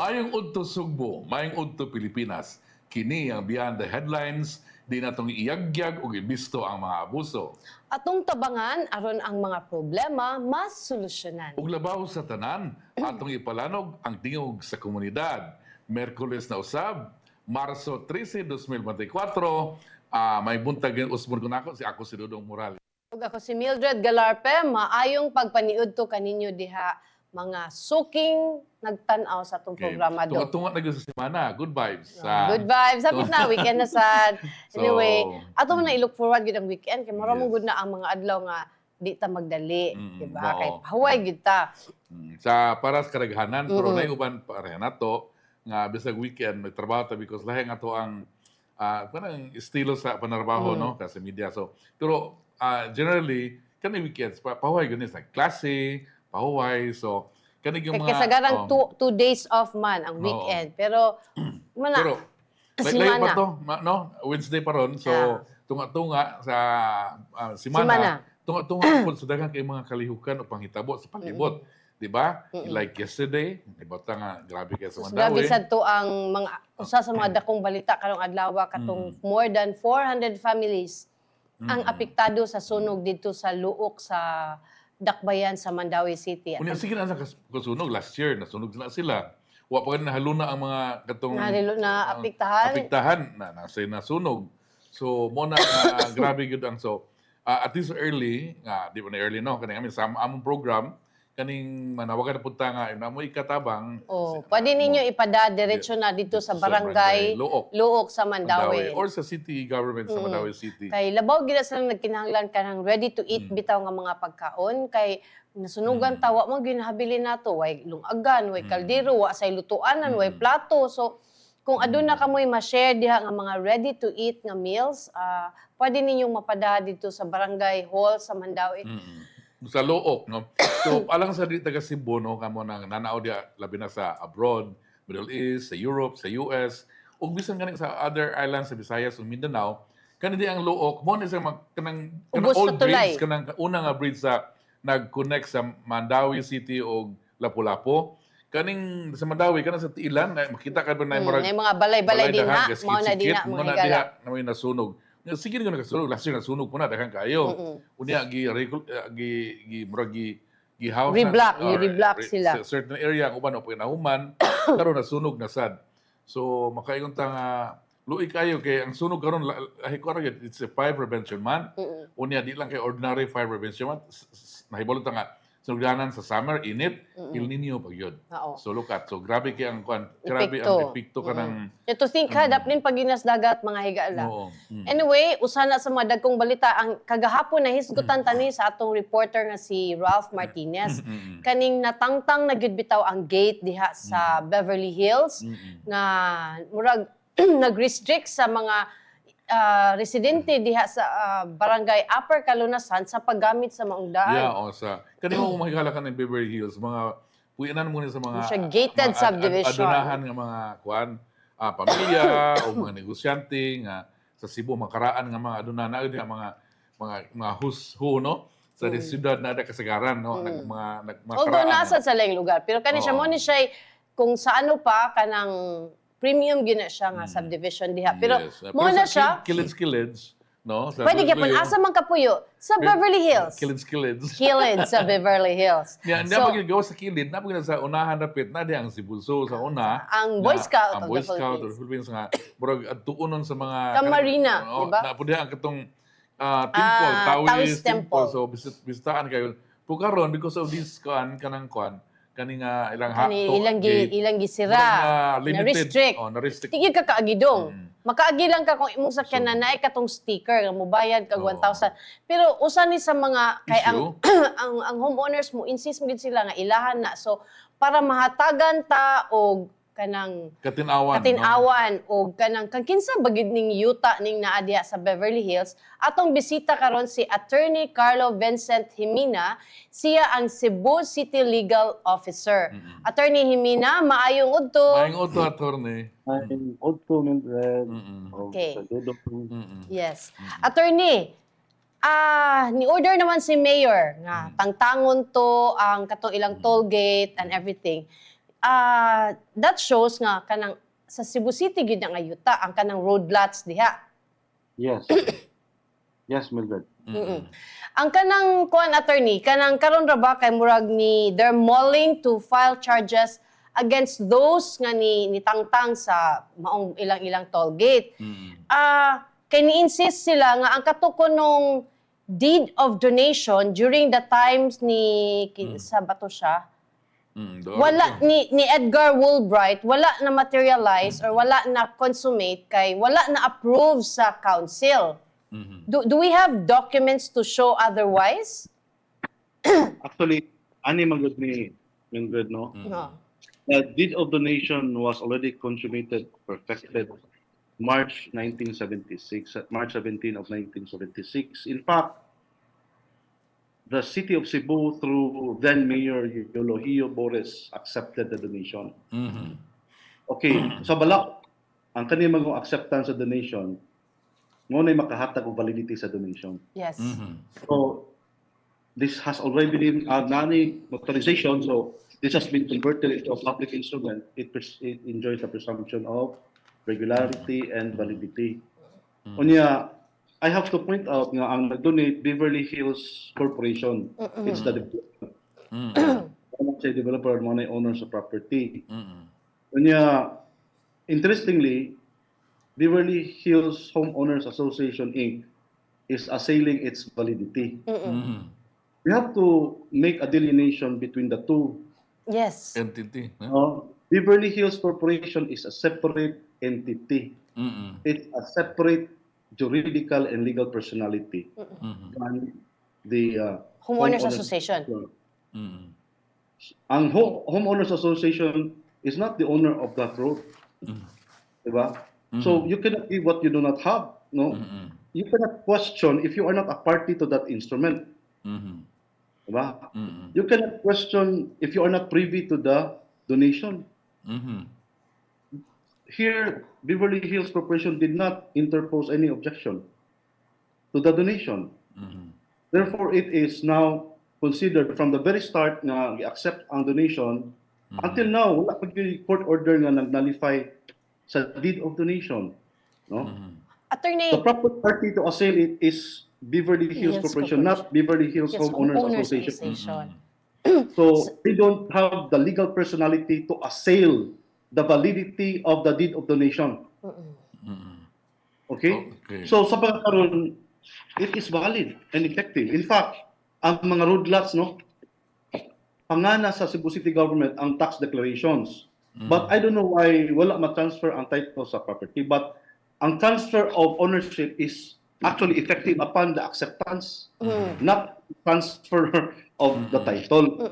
Maayong udto Sugbo, maayong udto Pilipinas. Kini ang Beyond the Headlines, di natong iyagyag o ibisto ang mga abuso. Atong tabangan aron ang mga problema mas solusyonan. Ug labaw sa tanan, atong ipalanog ang tingog sa komunidad. Merkules na usab, Marso 13, 2024, may buntag usbon ko nako si Dudong Morales. Ug ako si Mildred Galarpe, maayong pagpaniudto kaninyo diha mga suking nagtan-aw sa atong programa do. Tunga-tunga na sa semana, good vibes. Good vibes. Sabit na, weekend na sad. So, Anyway, ato man na i-look forward gid ang weekend kay mara mo Yes. gud na ang mga adlaw nga di ta magdali, di ba? oo. Kay pahuway gid ta. Sa para sa kadaghanan, pero na uban pareha na to, nga bisag weekend, may trabaho ta because lahi nga to ang parang estilo sa panarbaho, no? Kasi media. So, pero generally, kani weekends, pahuway gani sa klase, pahuway. So, kani yung Kay mga... kasagarang 2 days off man ang weekend. Pero mana Pero, kasi layo pa mana. to, no? Wednesday pa ron. So, Ah. tunga-tunga sa Simana. simana. Tunga-tunga po sa daghang kay mga kalihukan o panghitabo sa palibot. Di ba? Like yesterday, di ba nga, grabe kayo sa Grabe Mandawi. sad to ang mga usa sa mga dakong balita karong adlaw katong more than 400 families ang apektado sa sunog dito sa Luok sa Dakbayan sa Mandawi City. Unya, sige na sa kasunog. Last year, nasunog na sila. Wa pa rin nahaluna ang mga katong... Na apektahan. Apektahan na nasunog. So, mo na grabe yun ang so. At least early, di ba na early, no? Kaning amin, sa among program, kaning manawagan na punta nga, na mo ikatabang. Pwede ninyo ipada diretso na dito sa barangay Luok. sa Mandawi. Or sa city government sa Mandawi City. Kay labaw gid silang nagkinahanglan kanang ready to eat bitaw nga mga pagkaon kay nasunugan tawa mo ginahabilin nato way lungagan, way kaldero, wa say lutuanan, way plato. So kung aduna kamoy ma-share diha nga mga ready to eat nga meals, pwede ninyong mapada dito sa barangay hall sa Mandawi. Sa Luok, no? So, alang sa di taga Cebu, no, kamo nang nanao dia labi na sa abroad, Middle East, sa Europe, sa US, ug bisan gani sa other islands sa Visayas ug Mindanao, kani di ang Luok, mo ni sa kanang Ubos sa old tulay. bridge, kanang una nga bridge sa nag-connect sa Mandawi City ug Lapu-Lapu. Kaning sa Mandawi kanang sa Tiilan, makita ka ba na May mga balay-balay din na, mao na din na mo mga na diha higala. na may nasunog. Sige nga nagasunog, last year nasunog po na daghang kayo. Unya gi house Reblock sila. Sa certain area ang uban o pinahuman karon nasunog na sad. So makaingon ta nga luoy kayo kay ang sunog karon lahi ko ra gyud, it's a fire prevention month. Unya di lang kay ordinary fire prevention month. Nahibalo ta nga sunugdanan sa summer init, El Nino pag yun. Oo. So look at, so grabe kay ang grabe ang epekto ka ng To think ha, daplin paginas dagat mga higala. oo. Anyway, usana sa mga dagkong balita, ang kagahapon na hisgutan tani sa atong reporter nga si Ralph Martinez. Kaning natangtang na gyud bitaw ang gate diha sa Beverly Hills nga murag nag-restrict sa mga residente diha sa barangay Upper Calunasan sa paggamit sa maong daan. Yeah, o sa kanimo kung makikala ka ng Beverly Hills, mga puyanan muna sa mga Siya gated mga subdivision. adunahan nga mga kuan, pamilya o mga negosyante nga sa Cebu makaraan nga mga adunahan na mga who no sa siyudad na ada kasagaran no mga Although nasa sa laing lugar, pero kani siya mo ni siya kung sa ano pa kanang premium gina siya nga subdivision diha. Pero mo na siya Kilid-Kilid, no? Sa pwede gyapon Puyo, asa man kapuyo sa Beverly Hills. Kilid-Kilid. Kilid sa Beverly Hills. Yan, so, pag gawa sa kilid, napag sa unahan rapit na di ang Sibulso sa una. Ang Boy Scout ang of Boy the Scout Philippines. of the Philippines nga murag adtuonon sa mga Camarina, di ba? Napud ang katong temple, Taoist temple. So bisitahan kayo. Pukaron because of this kanang kaning ilang hakto. Ilang gisira, na limited. restrict. Oh, na restrict. Tigil ka kaagidong. Makaagi lang ka kung imong sakyan na naay katong sticker nga mobayad kag 1,000. Pero usa ni sa mga kay ang homeowners mo insist mo gid sila nga ilahan na. So para mahatagan ta og kanang katinawan o kanang kinsa bagid ning yuta ning naa diha sa Beverly Hills. Atong bisita karon si Attorney Carlo Vincent Jimina, siya ang Cebu City Legal Officer. Attorney Jimina, maayong udto. Maayong udto, attorney. Maayong udto, Mildred. Okay. Yes. Attorney, ni-order naman si Mayor nga tangtangon to ang katong ilang toll gate and everything. that shows nga kanang sa Cebu City gyud nga yuta ang kanang road lots diha. Yes. Yes, Mildred. Mm-mm. Ang kanang kuan attorney, kanang karon ra ba kay murag ni they're mulling to file charges against those nga ni tangtang sa maong ilang-ilang toll gate. Kay ni-insist sila nga ang katukon nung deed of donation during the times ni sa bato siya. Wala ni Edgar Woolbright wala na materialize or wala na consummate kay wala na approve sa council. Do we have documents to show otherwise? Actually, ani magud ni Mildred, no? No. The deed of donation was already consummated, perfected March 1976, at March 17 of 1976. In fact, the city of Cebu through then Mayor Eulogio Boris accepted the donation. Okay, sa balak, ang kanimang acceptance sa donation, ngunay makahatag og validity sa donation. Yes. So, this has already been nani authorization, so this has been converted into a public instrument. It enjoys the presumption of regularity and validity. Unya, I have to point out nga ang nag-donate Beverly Hills Corporation. It's the developer. Say developer, money owners of property. Unya, interestingly, Beverly Hills Homeowners Association Inc. is assailing its validity. We have to make a delineation between the two. Yes. Entity. Beverly Hills Corporation is a separate entity. It's a separate juridical and legal personality. And the Homeowners Association. Ang Homeowners Association is not the owner of that road. Diba? So you cannot give what you do not have. No? You cannot question if you are not a party to that instrument. Diba? You cannot question if you are not privy to the donation. Here, Beverly Hills Corporation did not interpose any objection to the donation. Therefore, it is now considered from the very start na i-accept ang donation until now, wala pa yung court order nga nag-nullify sa deed of donation. No? Attorney, The proper party to assail it is Beverly Hills Corporation, not Beverly Hills yes, Homeowners Association. So they don't have the legal personality to assail the validity of the deed of donation. Okay? So sa pagkakaroon, it is valid and effective. In fact, ang mga road lots, no, pangana sa Cebu City Government ang tax declarations. But I don't know why wala ma-transfer ang title sa property. But ang transfer of ownership is actually effective upon the acceptance, not transfer of the title.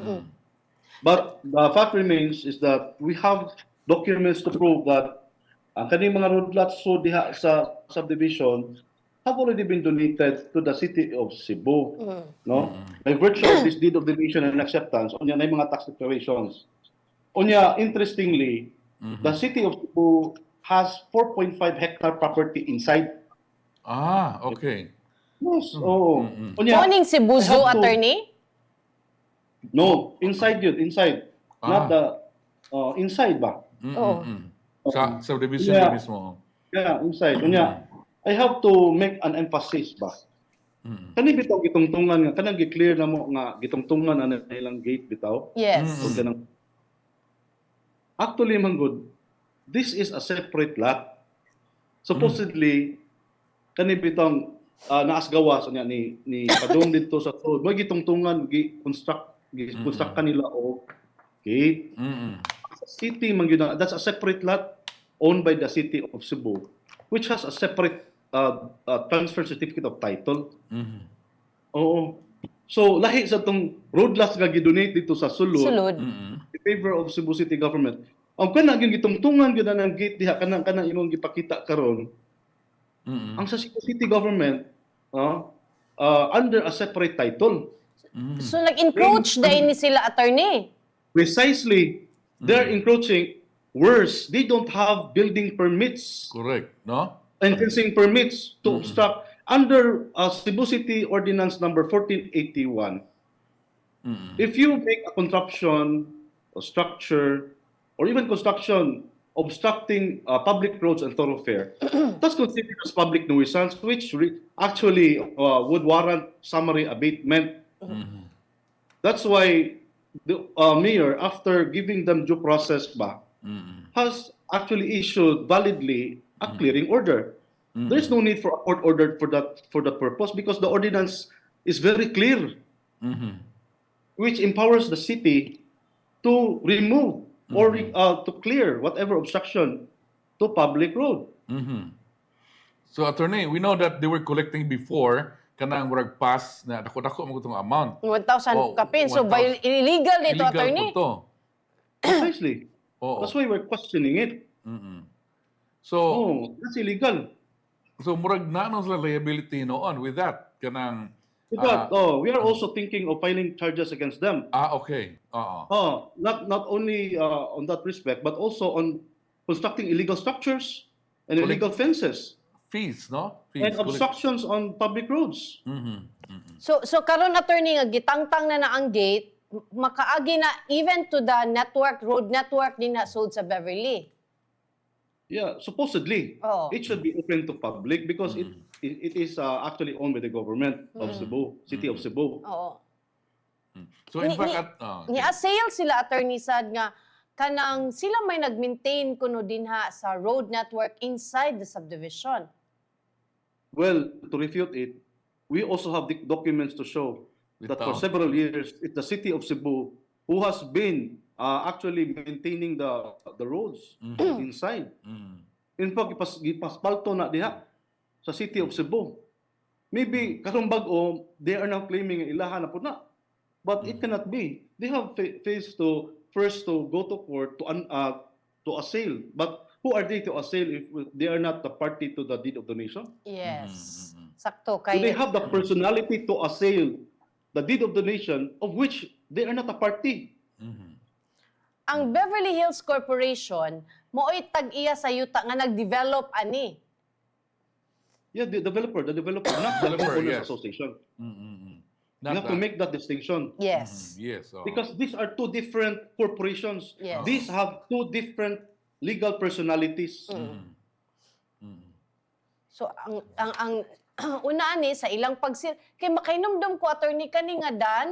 But the fact remains is that we have documents to prove that ang kaning mga road lots so diha sa subdivision have already been donated to the city of Cebu. No? By virtue of this deed of donation and acceptance, unya na mga tax declarations. Unya, interestingly, the city of Cebu has 4.5 hectare property inside. Okay. Yes, oo. Unya, Morning Cebu I Zoo, have to- attorney? No, inside yun, inside. Not the, inside ba? Sa subdivision Yeah. na mismo. Yeah, inside. Unya, I have to make an emphasis ba? Kani bitaw gitungtungan nga, kanang gi-clear na mo nga gitungtungan ang ilang gate bitaw. Yes. O kanang- Actually, man good, this is a separate lot. Supposedly, kani bitong naasgawas niya ni padung dito sa road. Mo gitungtungan gi-construct kanila o gate. City man gyud na- that's a separate lot owned by the city of Cebu, which has a separate transfer certificate of title. Oo. So lahi sa tong road lots nga gidonate dito sa sulod Sulod. in favor of Cebu City government. Ang kana gyud gitungtungan gyud na ng gate diha kanang imong gipakita karon. Ang sa Cebu City government under a separate title. So nag-encroach dahil ni sila, attorney. Precisely, they're encroaching. Worse, they don't have building permits Correct. No? and fencing permits to obstruct under Cebu City Ordinance number 1481. If you make a contraption or structure or even construction obstructing public roads and thoroughfare, that's considered as public nuisance, which actually would warrant summary abatement. That's why the mayor, after giving them due process back, has actually issued validly a clearing order. There's no need for a court order for that purpose because the ordinance is very clear, which empowers the city to remove or to clear whatever obstruction to public road. So attorney, we know that they were collecting before kanang murag pass na dako-dako mo itong amount. 1,000 Oh, kapin. So, 1,000. illegal dito, Illegal attorney. po to. Precisely. Oo. That's why we're questioning it. So, Oh, that's illegal. so murag naano sila liability noon with that kanang But we are also thinking of filing charges against them. okay. Oo. Not only on that respect, but also on constructing illegal structures and Collect- illegal fences Fees, no? Fees. and obstructions on public roads. So karon attorney nga gitangtang na ang gate, makaagi na even to the road network din na sud sa Beverly. Yeah, supposedly Oo. it should be open to public because it is actually owned by the government of Cebu, city of Cebu. Oo. So in Ni- fact, Ni-assail sila attorney sad nga kanang sila may nag-maintain kuno dinha sa road network inside the subdivision. Well, to refute it, we also have the documents to show that for Without- several years, it's the city of Cebu who has been actually maintaining the roads inside. In fact, ipaspalto na diha sa city of Cebu. Maybe karong bag-o, they are now claiming nga ilahan na po na. But it cannot be. They have faced to first to go to court to assail. But who are they to assail if they are not the party to the deed of donation? Yes. Sakto So they kay have the personality to assail the deed of donation of which they are not a party. ang Beverly Hills Corporation mooy tag-iya sa yuta nga nag-develop ani. Yeah, the developer, not the Developer, homeowners yes. association. not You have to make that distinction. Yes. Yes. oo. Because these are two different corporations. Yes. These have two different legal personalities. So ang una ani sa ilang pagsil kay makainomdom ko attorney kani nga dan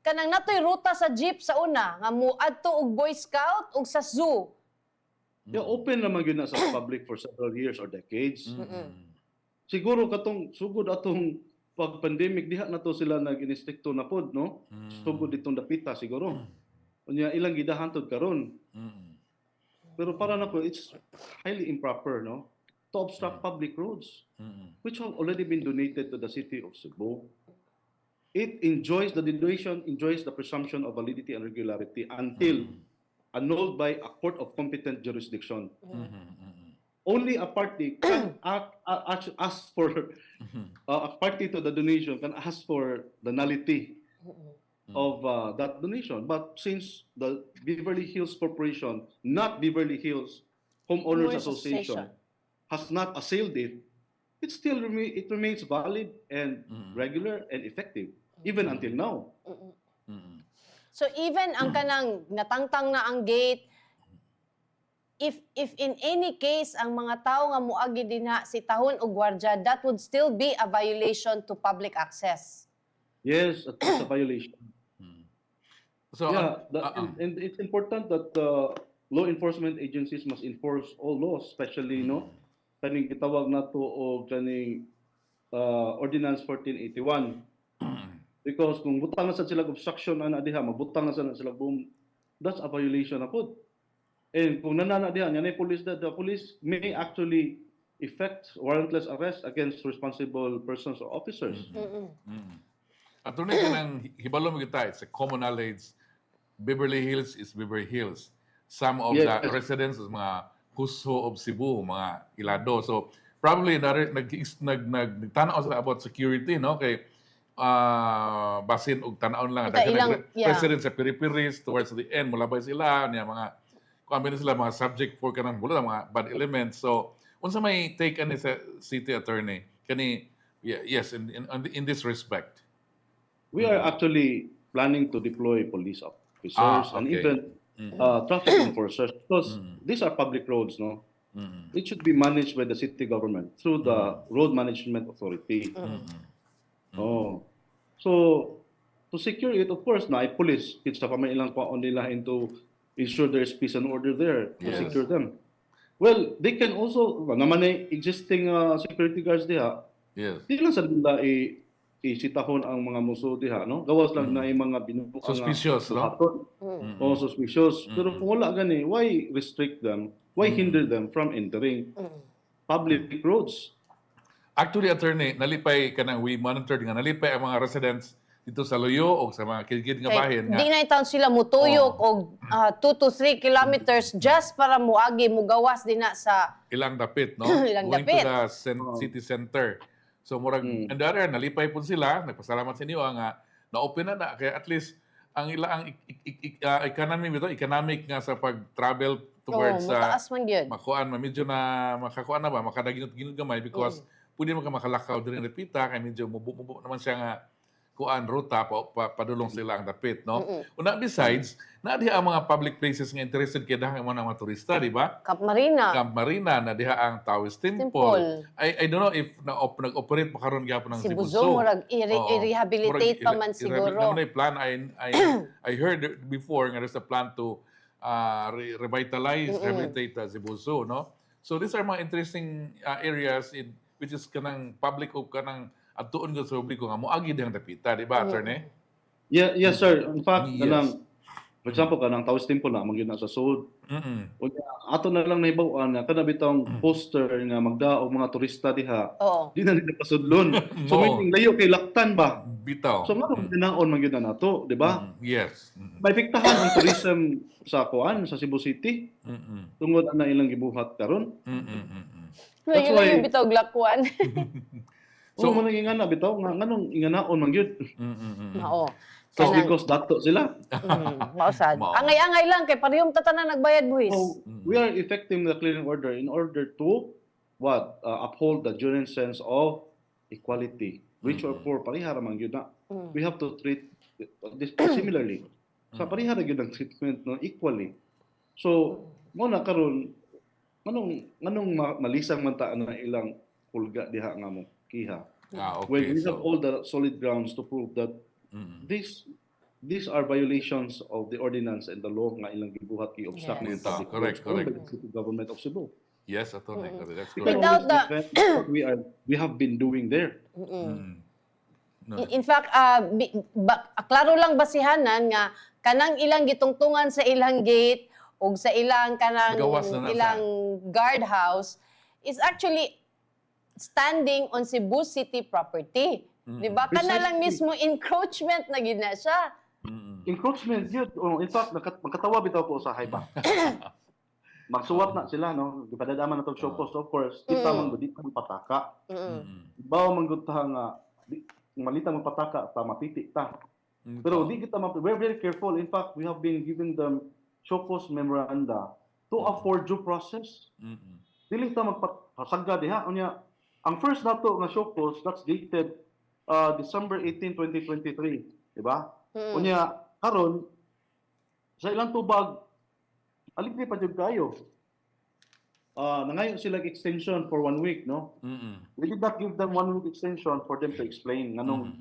kanang natoy ruta sa jeep sa una nga muadto og Boy Scout ug sa zoo. Yeah, open naman yun na sa public for several years or decades. Siguro katong sugod atong pag-pandemic diha na to sila nag-inistikto na pod, no? Sugod ditong dapita siguro. Unya ilang gidahantod karon. Pero para na po, it's highly improper, no? To obstruct public roads, which have already been donated to the city of Cebu. It enjoys, the donation enjoys the presumption of validity and regularity until annulled by a court of competent jurisdiction. Only a party can ask for, a party to the donation can ask for the nullity of that donation. But since the Beverly Hills Corporation, not Beverly Hills Homeowners Homeowners Association, Association. has not assailed it, it still remains valid and regular and effective, even until now. So even ang kanang natangtang na ang gate, if in any case ang mga tao nga muagi dinha si tahon og gwardya, that would still be a violation to public access. Yes, it's a violation. So, And it's important that law enforcement agencies must enforce all laws, especially kaning gitawag nato og kaning Ordinance 1481. Because kung butang na sa sila obstruction ana diha, magbutang na sa sila boom, that's a violation na pod. And kung nanana diha, yanay police, the police may actually effect warrantless arrest against responsible persons or officers. attorney kanang hibalo mo kita, it's a common knowledge. Beverly Hills is Beverly Hills. Some of Yes. the residents is mga Huso of Cebu, mga Ilado. So probably nagtanaw sila about security, no? Kay basin og tan-aon lang Kita ilang- yeah. residents sa Piripiris towards the end mulabay sila niya mga kuan sila mga subject for kanang mula mga bad elements. So unsa may take ani sa city attorney kani yes in this respect. We are actually planning to deploy police officers and okay. even traffic enforcers, because these are public roads, no? It should be managed by the city government through the road management authority. Oh. So, to secure it, of course, na police, kita pa may ilang paon nila into ensure there is peace and order there to Yes. secure them. Well, they can also, naman ay existing security guards diha, Yes. di lang sa nila isitahon ang mga muso diha, no? Gawas lang na yung mga binubuang Suspicious, no? Oh, suspicious. Pero kung wala gani, why restrict them? Why hinder them from entering public roads? Actually, attorney, nalipay ka nang we monitored nga, nalipay ang mga residents dito sa Loyo o sa mga kilgid nga bahin nga. Di na itaon sila mutuyok og 2 to 3 kilometers just para muagi mugawas din na sa Ilang dapit, no? Ilang Going dapit. to the city center. So, murag, and the other, nalipay po sila, nagpasalamat sa inyo, nga, na-open na, kaya at least, ang ilang economic nga sa pag-travel towards sa mutaas man gyud. makuan, medyo na makakuan na ba, makadaginot-ginot gamay because pwede mo ka makalakaw din repita, kaya medyo mubo naman siya nga kuan ruta padulong sila ang dapit, no? Una besides, na diha ang mga public places nga interested kay dahang mga turista, di ba? Camp Marina. Camp Marina na diha ang Taoist Temple. I don't know if nag-operate pa karon gyapon ng Si Cebu Buzo, Zoo. murag Oo. i-rehabilitate pa man siguro. Naman ay plan, I heard before nga there's a plan to rehabilitate Cebu Zoo, no? So these are mga interesting areas in which is kanang public o kanang atuon ko sa publiko nga moagi dihang dapita, di ba, attorney? Yeah, yes, sir. In fact, Yes. for example, kanang Taoist Temple na, magyun na sa Sud. O ato na lang naibawan na kada bitong poster nga magdaog mga turista diha. Oo. Di na nila pasudlon. So, Oo. may layo kay Laktan ba? Bitaw. So, nga ginaon man gyud na nato, di ba? Yes. May piktahan ang tourism sa kuan sa Cebu City tungod na ilang gibuhat karon. That's Ngayon why- lang yung bitaw glakwan. So, mo nang ingana bitaw nga nganong inganaon man gyud. Oo. Just Kanang- because dato sila. Mausad. Mao. Angay-angay lang kay parehong tatanan nagbayad buhis. So, we are effecting the clearing order in order to uphold the genuine sense of equality. Rich or poor, parihara man gyud na. We have to treat this similarly. Sa parihara gyud ang treatment no equally. So, mo na karon nganong malisang man ta na ilang pulga diha nga mo kiha. When Okay. we have all the solid grounds to prove that these are violations of the ordinance and the law nga ilang gibuhat kay obstacle Yes. in public Correct, roads owned by correct. the city government of Cebu. Yes, attorney. That's We correct. can Without always defend what we have been doing there. No. In fact, klaro lang basihanan nga kanang ilang gitungtungan sa ilang gate o sa ilang kanang Gawas na nasa. ilang guardhouse is actually standing on Cebu City property. Di ba? Kana lang mismo encroachment na gid na siya. Encroachment yun. In fact, magkatawa bitaw ko sa Haiba. Magsuwat na sila, no? Ipadadaman na itong show post, of course. Kita man gud dito pataka. Bawa man gud ta nga malita mo pataka ta mapiti ta. Pero di kita we're very careful. In fact, we have been giving them show post memoranda to afford due process. Dili ta magpasagga diha unya. Ang first nato nga show post that's dated December 18, 2023, di ba? Unya karon sa ilang tubag aligri pa jud kayo. Nangayon sila extension for 1 week, no? We did not give them 1 week extension for them to explain nganong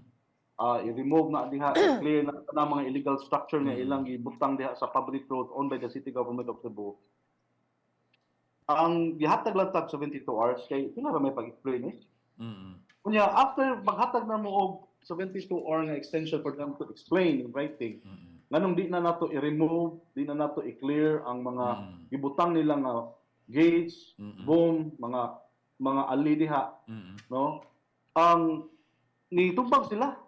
i-remove na diha, i-clear na mga illegal structure nga ilang ibutang diha sa public road owned by the city government of Cebu. Ang gihatag lang tag 72 hours kay kinara may pag-explain eh. Kunya after maghatag na mo og 72 hour nga extension for them to explain in writing, nganong di na nato i-remove, di na nato i-clear ang mga gibutang nila nga gates, boom, mga ali diha, no? Ang nitubag sila,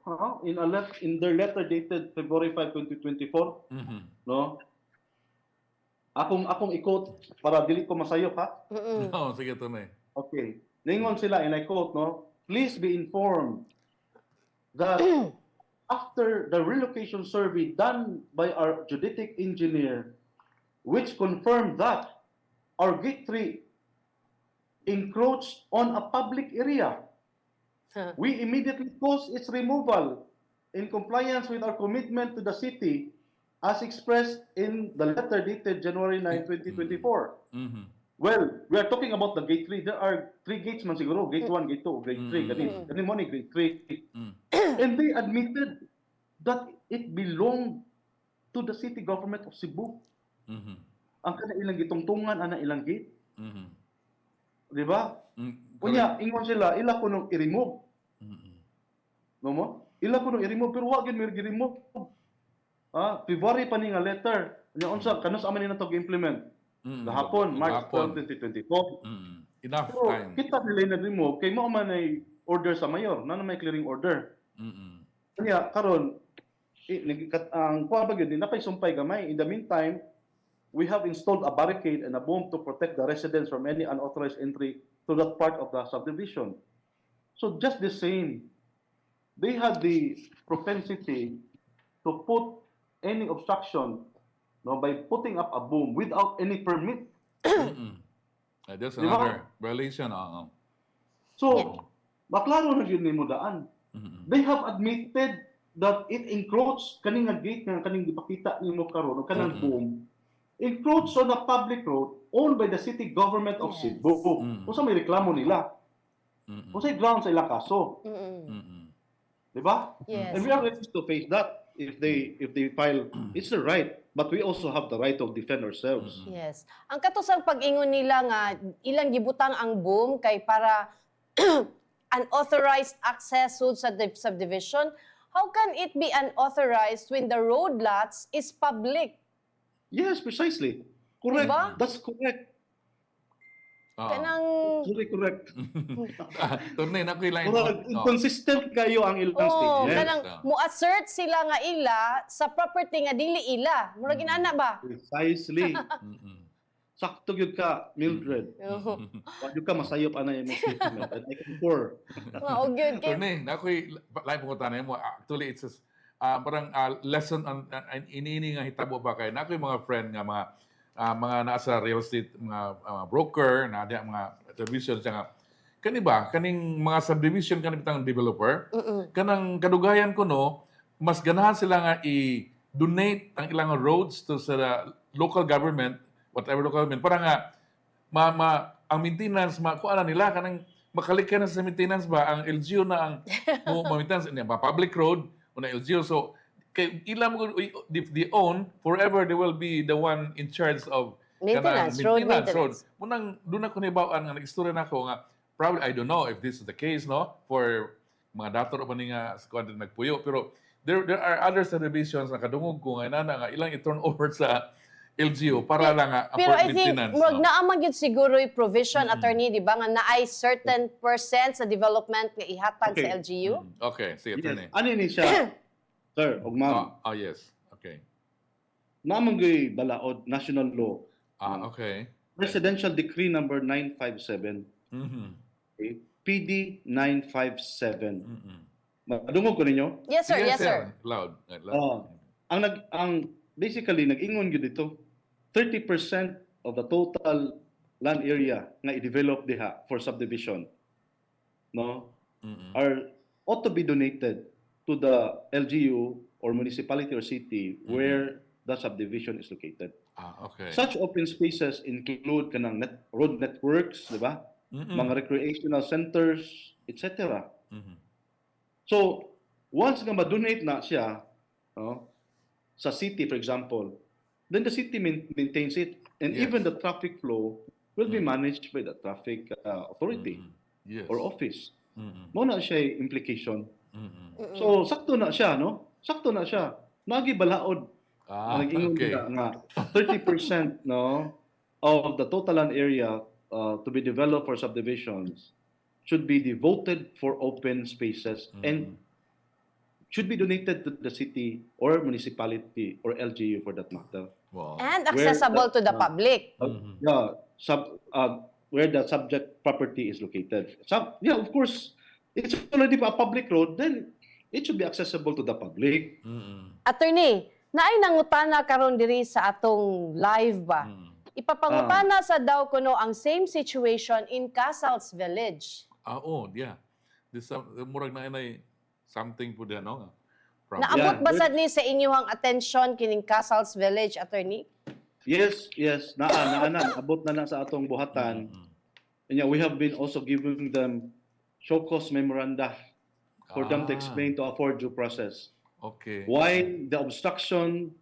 in their letter dated February 5, 2024, no? Akong i-quote para dili ko masayop ha. No, sige attorney. Okay. Ningon sila, and I quote, no? Please be informed that after the relocation survey done by our geodetic engineer, which confirmed that our gate 3 encroached on a public area, we immediately caused its removal in compliance with our commitment to the city as expressed in the letter dated January 9, 2024. Mhm. Well, we are talking about the gate 3. There are 3 gates man siguro. Gate 1, gate 2, gate 3. Gani mo ni gate 3. Mm. And they admitted that it belonged to the city government of Cebu. Mhm. Ang kana ilang gitungtungan, ana ilang gate. Mhm. Di ba? Mm. Kunya, ingon sila, ila ko nung i-remove. Mhm. No mo? Ila ko nung i-remove, pero wag yun may i-remove. February pa ni nga letter. Nya unsa kanus aman ni nato gi-implement. Mm. Gahapon, March Gahapon. 12, 2024. Mm. Enough Pero time. kita nila nag-remove kay mao man ay order sa mayor, na may clearing order. Mm. Kanya karon ang kuha ba gyud napay sumpay gamay. In the meantime, we have installed a barricade and a bomb to protect the residents from any unauthorized entry to that part of the subdivision. So just the same, they had the propensity to put any obstruction, no, by putting up a boom without any permit. Mm. That's Di ba? another violation. So, maklaro na yun ni mo daan. Mm. They have admitted that it encroaches kaning nga gate nga kaning gipakita nimo karon o kanang boom encroaches on a public road owned by the city government of Yes. Cebu. Mm. Kung sa may reklamo nila, Mm. kung sa ground sa ilang kaso, Mm. di ba? Yes. And we are ready to face that if they file. It's their right, but we also have the right to defend ourselves. Yes. Ang katusang pag-ingon nila nga ilang gibutang ang boom kay para unauthorized access sa subdivision. How can it be unauthorized when the road lots is public? Yes, precisely. Correct. Diba? That's correct. Kanang Very correct. Tunay na ko ilang Correct. Inconsistent kayo ang ilang oh, statements. kanang mo-assert sila nga ila sa property nga dili ila. Murag inana ba? Precisely. Sakto gyud ka, Mildred. Oo. Wag gyud ka masayop ana yung statement. And I concur. Mao gyud kay Tunay na ko lain pangutana mo. Actually it's just, parang lesson on inini nga hitabo ba kay na ko mga friend nga mga nasa real estate mga broker na dia mga subdivision nga kani ba kaning mga subdivision kanang bitang developer kanang kadugayan ko no mas ganahan sila nga i-donate ang ilang roads to sa local government whatever local government para nga ang maintenance kuana nila kanang makalikan na sa maintenance ba ang LGU na ang maintenance ba public road una LGU so kay ilang if they own forever they will be the one in charge of Maintenance, road maintenance. So, munang doon ako nibawaan nga nag-istorya na ako nga probably I don't know if this is the case no for mga dator pa ni nga sa kuan nagpuyo pero there are other subdivisions na kadungog ko nga inana nga ilang i-turn over sa LGU para lang nga Pero for I think maintenance. murag naa man gyud siguro yung provision attorney di ba nga naay certain percent sa development nga ihatag Okay. sa LGU. Okay, sige Yes. yes. Ano ni siya? Sir, og ma'am. Oh, yes. Okay. Naman gyud balaod national law. Okay. Presidential Decree number 957. Mhm. Okay? PD 957. Mhm. Madungog ko ninyo? Yes sir, yes sir. Loud. Ang basically nag-ingon gyud dito 30% of the total land area nga i-develop diha for subdivision no Mhm. ought to be donated to the LGU or municipality or city where the subdivision is located. Okay. Such open spaces include kanang road networks, di ba? Mga recreational centers, etc. Mhm. So, once nga ma-donate na siya, no, sa city, for example, then the city maintains it. And Yes. even the traffic flow will be managed by the traffic authority Mhm. Yes. or office. Mhm. Mo na siya yung implication. Mhm. So, sakto na siya, no? Sakto na siya. Nagi balaod. Nag-ingon Okay. nga 30% no, of the total land area to be developed for subdivisions should be devoted for open spaces and should be donated to the city or municipality or LGU for that matter. Wow. And accessible to the public. Where the subject property is located. Yeah, of course, it's already a public road, then it should be accessible to the public. Mhm. Attorney, naay nangutana karon diri sa atong live ba? Ipapangutana sa daw kuno ang same situation in Casals Village. Oh, yeah. This murag na inay something po diyan no. From Naabot Yeah. ba sad ni sa inyong attention kining Castles Village, attorney? Yes, abot na sa atong buhatan. And yeah, we have been also giving them show cause memoranda for them to explain to afford due process Okay. why the obstruction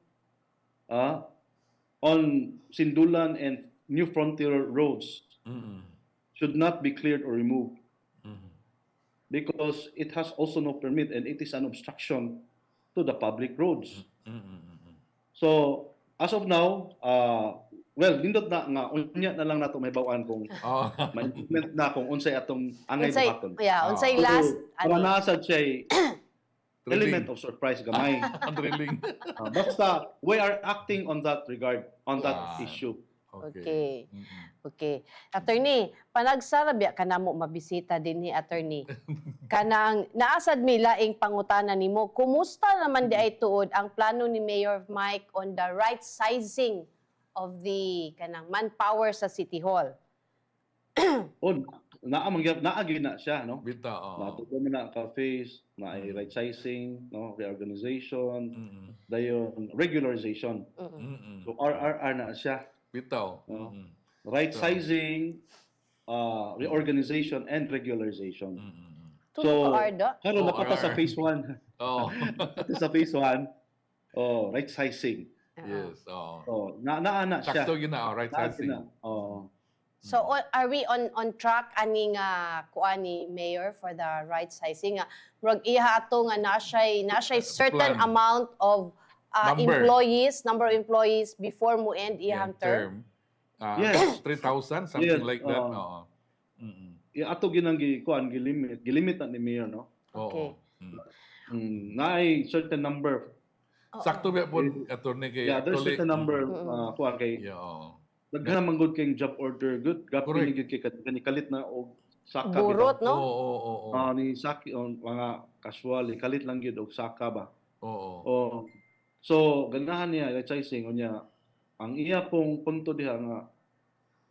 on Sindulan and New Frontier roads Mm-mm. should not be cleared or removed Mm-mm. because it has also no permit and it is an obstruction to the public roads. Mm-mm. So, as of now, well, nindot na nga, unya na lang nato may bawaan kung Oh. ma-implement na kung unsay atong angay Unsay, buhaton. unsay So, last, para ani? nasad siya element of surprise gamay. Drilling. Basta, we are acting on that regard, on that Yes. issue. Okay. Mm-mm. Okay. Attorney, panagsarabya ka na mo mabisita din ni attorney. Kanang naasad mi laing pangutana nimo, kumusta naman di ay tuod ang plano ni Mayor Mike on the right sizing of the kanang manpower sa City Hall? O, naagi na siya, no? Bita, oh. Natuto mo na cafes, na right sizing, no? Reorganization, Mm-mm. dayon regularization. Mm-mm. So, RRR na siya. Bitaw. Oh. Mm-mm. Right sizing, reorganization, and regularization. Mm-mm. Tulo ka Arda? karon Oh, na pa sa RR. phase 1. Oh. Sa phase 1, right sizing. Yes. Oh. Oh, naana siya. Sakto gina, right Naa sizing. na. Oh. So are we on track ani nga kuan ni Mayor for the right sizing nga murag iha ato nga na siya certain Plan. amount of Number. number of employees before mo end Yeah, iyang term? Yes. 3,000, something Yes, like that. oo. Oo. Mm-mm. Ato ginang gilimit na ni Mayor, no? Okay. Oo. Mm. Naay certain number. Sakto ba po, attorney kay Yeah, there's actually- certain number kuan kay Yeah, oo. daghan man gud kay job order good. Gapin Correct. ni gud kay kanikalit na og saka Burot, bitaw. no? Oo, oo, oo. Ni saki on mga casual kalit lang gid og saka ba. Oo. Oh. So ganahan niya right sizing unya ang iya pong punto diha nga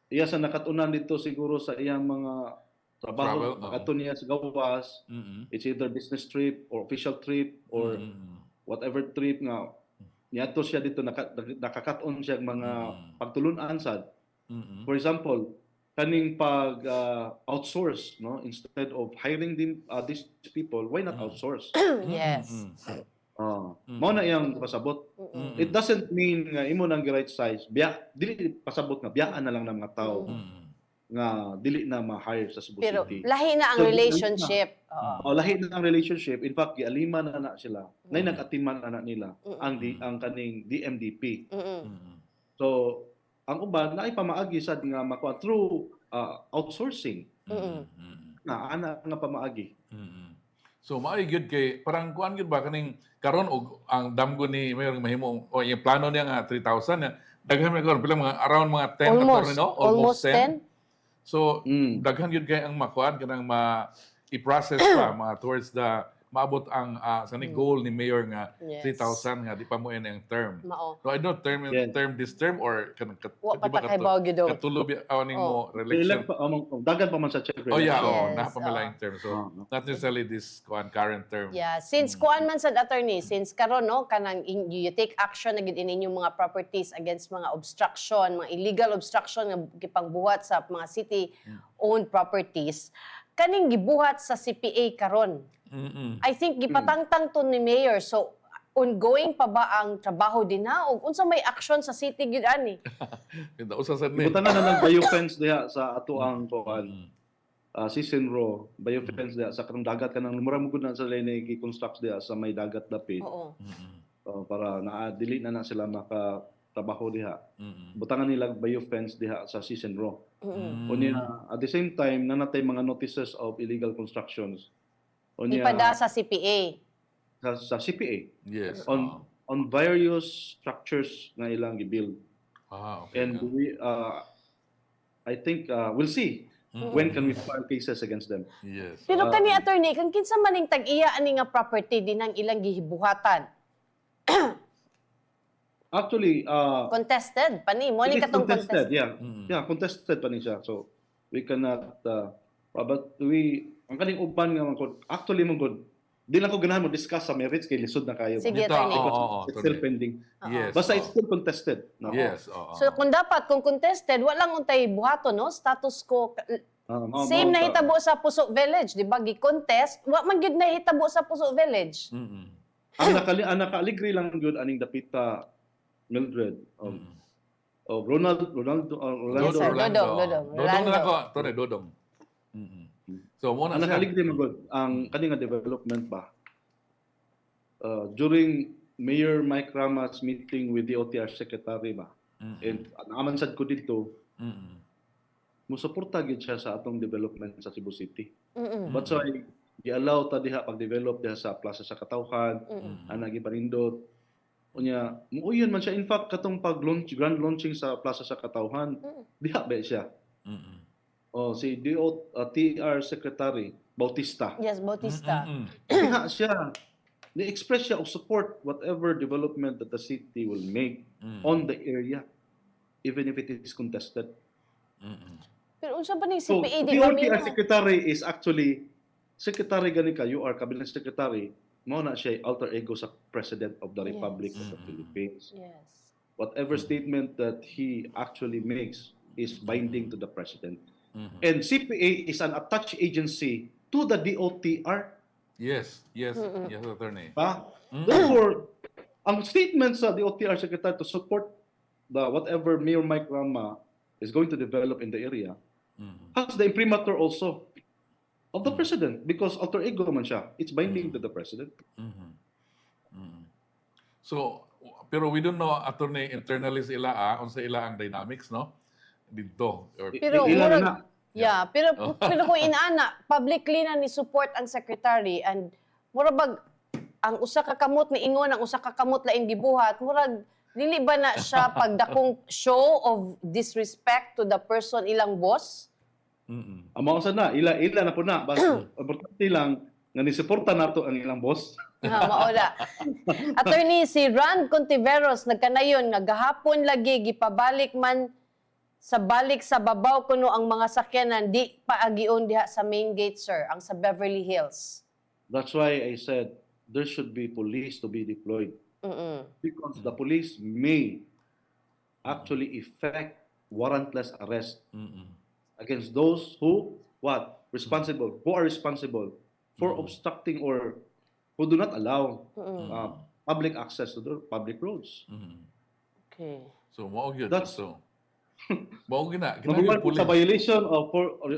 iya sa nakatunan dito siguro sa iyang mga Travel, trabaho makato niya sa gawas. Mm-mm. It's either business trip or official trip or Mm-mm. whatever trip nga niadto siya dito nakakaton siya ang mga pagtulunan sad. Mm-mm. For example, kaning pag outsource, no, instead of hiring these people, why not outsource? Yes. Mm-mm. Mao na iyang pasabot. Mm-mm. It doesn't mean nga imo nang right size biya dili pasabot nga biyaan na lang ng mga tao Mm-mm. nga dili na ma-hire sa Cebu Pero City. lahi na ang So, relationship. Oo. Lahi na ang relationship. In fact, gialiman na sila. Nay Mm. nag-atiman na nila ang kaning DMDP. Mm-mm. Mm-mm. So, ang uban naay pamaagi sad nga makuha through outsourcing. Mm-mm. Mm-mm. Na ana nga pamaagi. Mm-mm. So maay gyud kay parang kuan gyud ba kaning karon og ang damgo ni Mayor mahimo o yung plano niya nga 3,000 na daghan man karon pila mga around mga 10 Almost. attorney, no? Almost 10. So Mm. daghan gyud kay ang makuan kanang i-process pa towards the maabot ang sa ni goal ni Mayor nga Yes. 3,000 nga di pa mo ang term. Mao. So I don't Yes. term this term or kanang Wa patakay bawo gyud daw. katulob awaning mo Ilang election. pa dagan pa man sa check. Oh yeah, Yes, napamilaing term. So not necessarily this current term. Yeah, since kuan man sad attorney, since karon no kanang you take action na gid in inyong mga properties against mga obstruction, mga illegal obstruction nga gipangbuhat sa mga city owned properties, kaning gibuhat sa CPA karon. Mm-mm. I think gipatangtang to ni Mayor. So ongoing pa ba ang trabaho din na o unsa may action sa city gid ani? Kita usa sad ni. Ibutan na ng biofence diha sa ato ang kuan. Mm. Season row, biofence diha sa kanang dagat kanang mura mo gud na sa lane gi-construct diha sa may dagat dapit. Oo. Mm-mm. Para na-delete na sila makatrabaho diha. Mm-mm. Butangan nila biofence diha sa season row. Mm-mm. Unya at the same time nanatay mga notices of illegal constructions. Unya Ipada sa CPA. sa CPA Yes. on various structures na ilang gi-build. Okay. And we I think we'll see when can we file cases against them. Yes. Pero kani attorney, kang kinsa maning tag-iya ani nga property din ang ilang gihibuhatan? Actually, Contested pa ni mo ni it is katong contested. contested. Yeah, yeah, contested pa ni siya. So we cannot. But we ang kaning uban nga actually mong good di lang ko ganahan mo discuss sa merits kay lisod na kayo. Sige, Dito, attorney. oo, Because it's still attorney. pending. Yes. Basta oo. it's still contested. No? Yes, oo. So kung contested, walang untay buhato, no? Status quo, same na hitabo sa Puso Village, di ba? Gi-contest, wa man gyud na hitabo sa Puso Village. Mm-mm. Ang naka-agree lang gyud aning dapita Mildred of Rolando Yes, sir. Dodong. Dodong na ako. Tore, Dodong. Mm-mm. So, muna ang siya. naka-agree man gyud ang kaning nga development ba during Mayor Mike Rama's meeting with the OTR secretary ba and naaman sad ko dito Mm-mm. musuporta gyud siya sa atong development sa Cebu City. Mm-mm. But so i-allow ta diha pag-develop diha sa Plaza sa Katawhan, ana gipanindot. Unya, muuyon man siya. In fact, katong grand launching sa Plaza sa Katawhan, diha ba siya? Mm-mm. Si TR Secretary Bautista. Yes, Bautista. Mm-mm. Diha siya. Ni-express siya of support whatever development that the city will make on the area, even if it is contested. Mm-mm. Pero unsa ba ni So, CPA the di ba OTR mingo? Secretary is actually, Secretary gani ka, you are Cabinet Secretary, mo na siya alter ego sa President of the Yes. Republic of the Philippines. Yes. Whatever statement that he actually makes is binding to the President. Mhm. And CPA is an attached agency to the DOTR. Yes, yes, yes, attorney. Ha? Therefore, ang statement sa DOTR Secretary to support the whatever Mayor Mike Rama is going to develop in the area Mhm. has the imprimatur also of the President because alter ego man siya. It's binding to the President. Mhm. Mhm. So, pero we don't know, attorney, internally sa ila, unsa ila ang dynamics, no? Dito. Or, Pero Ilan murag- na? Yeah, pero kung inaana, publicly na ni support ang secretary and murag ang usa ka kamot ni ingon ang usa ka kamot laing gibuhat, murag dili ba na siya pagdakong show of disrespect to the person ilang boss? Mm-mm. Amo sa na, ila na po na. Basta importante lang nga ni-suporta nato ang ilang boss. Maola. Attorney si Ran Contiveros nagkanayon nga gahapon lagi gipabalik man sa balik sa babaw kuno ang mga sakyanan di paagion diha sa main gate sir ang sa Beverly Hills. That's why I said there should be police to be deployed Mm-mm. because the police may actually effect warrantless arrest Mm-mm. against those who are responsible for obstructing or who do not allow public access to the public roads. Mhm. Okay. So, mao gyud. That's- So, mao gyud na. Number one, Kinahanglan sa police. violation of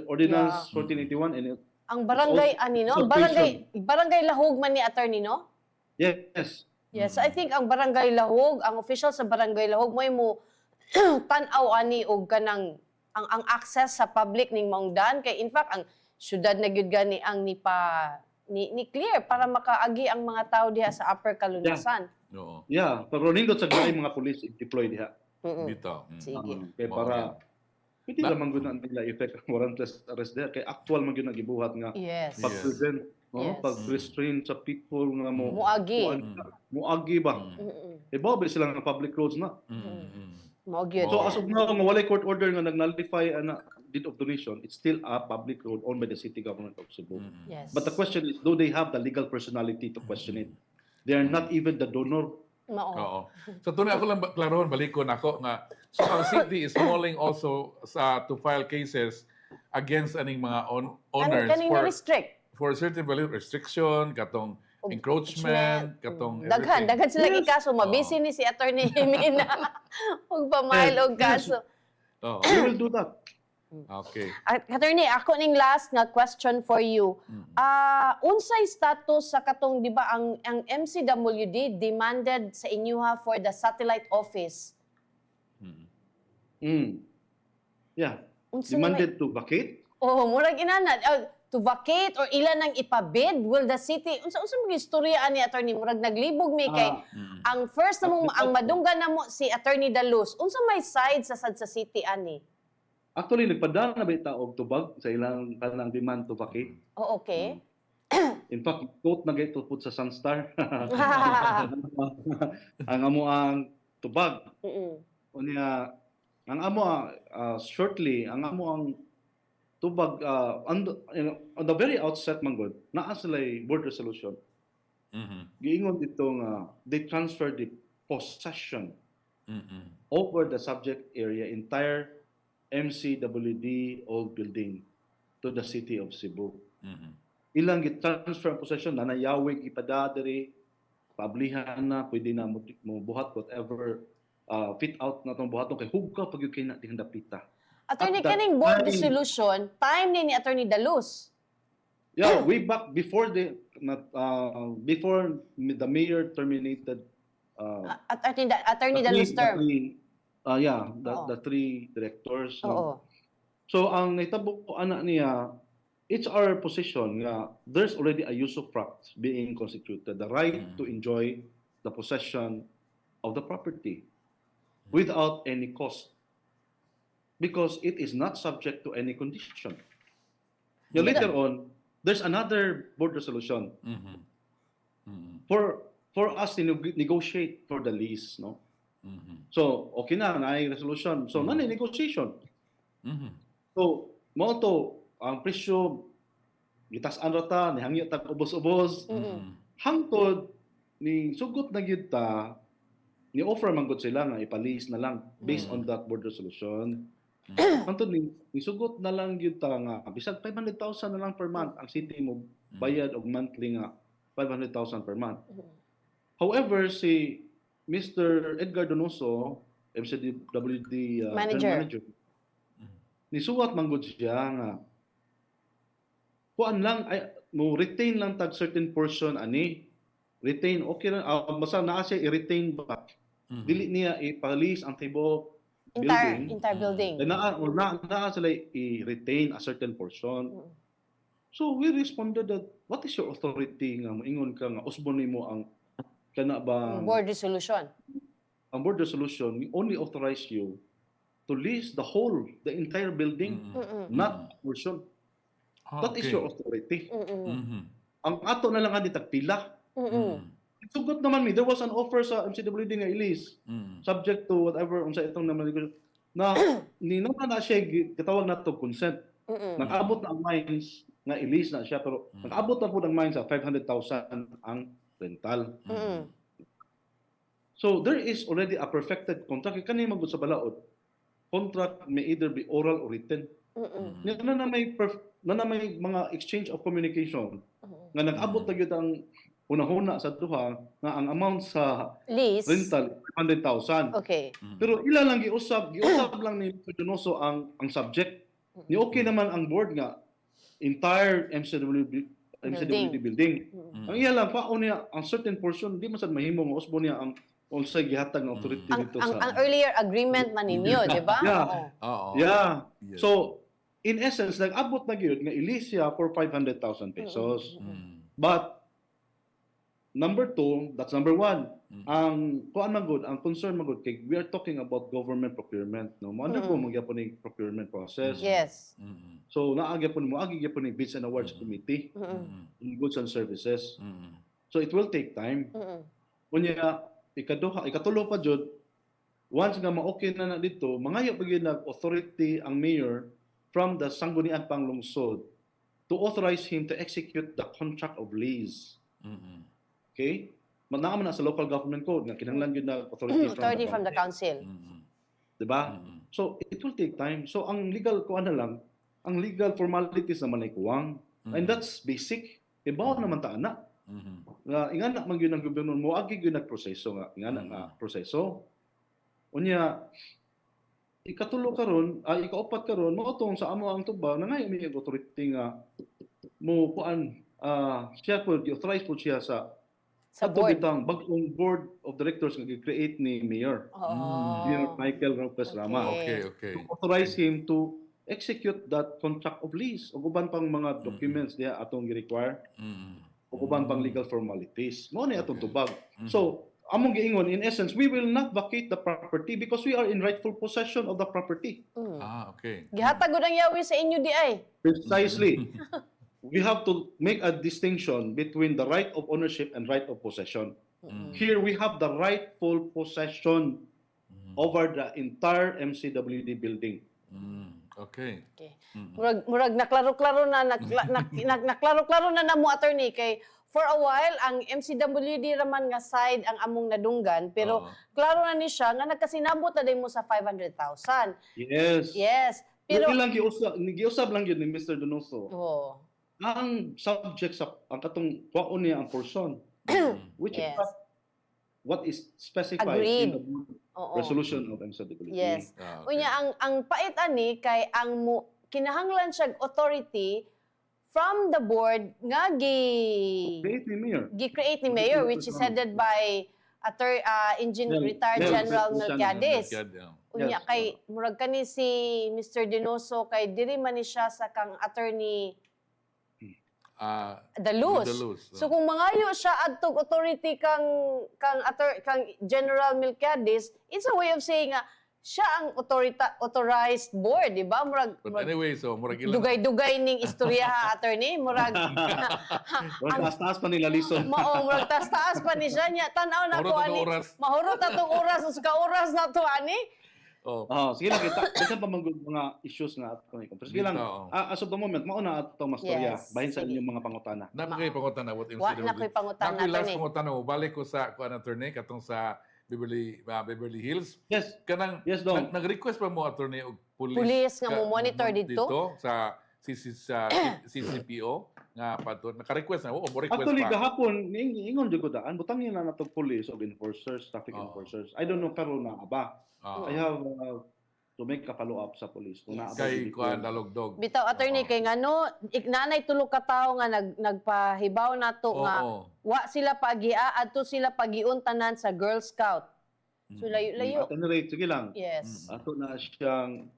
Ordinance Yeah. 1481 and Ang barangay also ani no, usurpation. barangay Lahog man ni attorney no? yes, Yes, I think ang barangay Lahog, ang official sa barangay Lahog mo tan-aw ani og kanang ang access sa public ning maungdan kay in fact ang syudad na gyud gani ang ni clear para makaagi ang mga tao diha sa upper Kalunasan. Oo. yeah, pero nindot sa gay mga police deploy diha. Mm-mm. Dito. Sige. Kaya para pwede naman gud na nila effect ang warrantless arrest diha kay actual man gyud nagibuhat nga Yes. pag-prevent, Yes. pag-restrain sa people nga mo Muagi. muagi ba? Mm-mm. Ibaw ba sila nga public roads na? Mm-mm. Mao gyud. So as of now, nga walay court order nga nag-nullify ana deed of donation, it's still a public road owned by the city government of Cebu. Yes. But the question is, do they have the legal personality to question it? They are not even the donor. Mao. Oo. So, tunay ako lang klarohon, balikon ako nga, so ang city is calling also to file cases against aning mga owners Kaning restrict. for certain value restriction, katong encroachment, katong everything. Daghan sila Yes. ikaso, mabisi ni si Attorney Jimena og pamail og kaso. Oo. They will do that. Okay. Attorney, ako ning last nga question for you. Unsay status sa katong di ba ang MCWD demanded sa inyuha for the satellite office? Yeah. Unsa Demanded to vacate? Oh, murag inana to vacate or ilan ang ipabid will the city unsa mo istorya ani attorney murag naglibog mi kay ang first na mo ang madunggan namo si Attorney Dalus unsa may side sa sad sa city ani? Actually, nagpadala na ba yung tao og tubag sa ilang kanang demand to vacate? Oh, okay. In fact, quote na gaito put sa Sunstar. Ang amo ang tubag. Mm-mm. Unya, ang amo shortly, ang amo ang tubag on the very outset man gud naa sila board resolution giingon dito nga they transfer the possession Mm-mm. over the subject area, entire MCWD old building to the city of Cebu. Mhm. Ilang gi-transfer ang possession na nayawig ipadadiri, pablihan na, pwede na mo buhat whatever fit out na itong buhaton kay hugka pag yung kay nating dapita. Attorney, At that kaning board time- resolution, time ni Attorney Dalus. Yeah, way back before before the mayor terminated Attorney Dalus term. Oo. the three directors. Oo. So ang nahitabo ko ana niya, it's our position nga there's already a usufruct being constituted, the right to enjoy the possession of the property without any cost because it is not subject to any condition. Yeah, later on, there's another board resolution Mhm. Mhm. for us to negotiate for the lease, no? Mhm. So, okay na resolution. So, nanay negotiation. Mhm. So, mo to ang presyo gitas-an ra ta nihangyo tag ubos-ubos. Mhm. Hangtod ni sugot na gyud ta ni offer man gud sila nga ipalis na lang based on that board resolution. Hangtod ni sugot na lang gyud ta nga bisag 500,000 na lang per month ang city mo bayad og monthly nga 500,000 per month. However, si Mr. Edgar Donoso, MCWD Manager. Manager, nisuwat man gud siya nga kuan lang ay mo retain lang tag certain portion ani retain okay ra basta naa siya i-retain ba dili niya ipalis ang tibuok building Entire building. naa sila i-retain a certain portion. So we responded that what is your authority nga moingon ka nga usbon nimo ang kana ba Board resolution. ang board resolution we only authorize you to lease the entire building, not a portion. That is your authority. Mhm. Ang ato na lang nga tagpila. Sugot naman there was an offer sa MCWD nga i-lease Mhm. subject to whatever unsa itong naman na ninuna na siya gitawag na to consent. Nag-abot na ang mines nga i-lease na siya pero nag-abot na po ng mines sa 500,000 ang rental. So there is already a perfected contract. Kani magud sa balaod. Contract may either be oral or written. Na may mga exchange of communication nga nag-abot na gyud ang una-una sa duha nga ang amount sa Lease. rental 500,000. Okay. Pero ila lang giusap lang ni Mr. Donoso ang subject. Ni okay naman ang board nga entire MCWD building. Ang iya lang paon niya ang certain portion di man sad mahimo nga usbon niya ang unsay gihatag ng authority dito Ang sa earlier agreement man ninyo, di ba? Yeah. Oo. Oo. Yeah. Yes. So in essence nag-abot na gyud nga i-lease siya for 500,000 pesos. Mhm. But number two, that's number one. Ang kuan man gud, ang concern man gud kay we are talking about government procurement, no. Mo undergo mo gyapon ni procurement process. Yes. Mhm. So naagi gyapon mo agi gyapon ni Bids and Awards Committee Mhm. in goods and services. Mhm. So it will take time. Unya ikatulo pa jud once nga ma-okay na dito, mangayo pa gyud nag authority ang mayor from the Sangguniang Panglungsod to authorize him to execute the contract of lease. Mhm. Okay? Naa man na sa local government code nga kinahanglan gyud na authority From the council. Mhm. diba? Mhm. So it will take time. So ang legal ko na lang, ang legal formalities naman ay kuwang. And that's basic. Ibaw naman ta ana. Mhm. Nga ingana man gyud ang gobyerno mo agi gyud nagproseso nga ingana nga proseso. Unya ikatulo karon, ikaupat karon mao tong sa amo ang tuba nangayo mi authority nga mo kuan siya po authorize po siya sa Board. bitang bagong board of directors nga gi-create ni Mayor Oo. Michael Lopez Rama. Okay, okay. Authorize him to execute that contract of lease ug uban pang mga documents diha atong gi-require Mhm. ug uban pang legal formalities mo ni atong tubag. So among giingon in essence we will not vacate the property because we are in rightful possession of the property. Okay. Gihatag gud ang yawi sa inyo di ay. Precisely. We have to make a distinction between the right of ownership and right of possession. Here we have the rightful possession over the entire MCWD building. Mhm. Okay. Okay. Mm-mm. Murag naklaro-klaro na naklaro-klaro na namo attorney kay for a while ang MCWD raman nga side ang among nadunggan pero Oo. klaro na ni siya nga nagkasinabot na din mo sa 500,000. Yes. Yes. Pero Pero ilang giusab lang yun ni Mr. Donoso. oh, Ang subject sa ang katong kwaon niya ang person, which is yes. what is specified Agreed. in the Oo. resolution of MCWD. Yes. Ah, okay. Unya ang pait ani kay ang kinahanglan siya authority from the board nga Create ni Mayor. gi-create ni Mayor which is headed by retired Mel- General Mel- Melquiades. Yeah. Unya Yes. kay murag kani si Mr. Dinoso kay diri man ni siya sa kang attorney Dalus. Dalus. So kung mangayo siya adtog authority kang General Melquiades, it's a way of saying nga siya ang authorized board, di ba? Murag But anyway, so murag ilang dugay-dugay ning istorya ha, attorney. Murag Ang taas pa nila lison. murag taas pa ni siya niya. Tanaw na to Mahurot na ani. oras. Mahurot na tong oras, us ka oras na to ani. oh, Sige lang kita. Bisan pa mga issues nga ato ni. Pero sige lang. Dito, As of the moment, mauna ato mastorya. Yes, Bahin sa sige. inyong mga pangutana. napakay pangutana what Wa na ko'y pangutan Nakoy nato last ni. pangutana mo balik ko sa kuan attorney katong sa Beverly Hills. Yes. Kanang Yes, Dong. nag-request pa mo attorney og Pulis nga mo monitor dito? sa CCPO nga padto naka-request na mo request Actually, pa. gahapon, ingon dyan ko daan, butangin na natong police o enforcers, traffic Oo. enforcers. I don't know karon na aba. Ah, I have to make a follow-up sa police. Kung Yes. naabot kay dito. kuan dalogdog. Bitaw attorney Oo. kay ngano nanay tulo ka tawo nga nagpahibaw nato nga Oo. wa sila pagia adto sila pagiun tanan sa Girl Scout. So layo-layo. At any rate, sige lang. Yes. Ato na siyang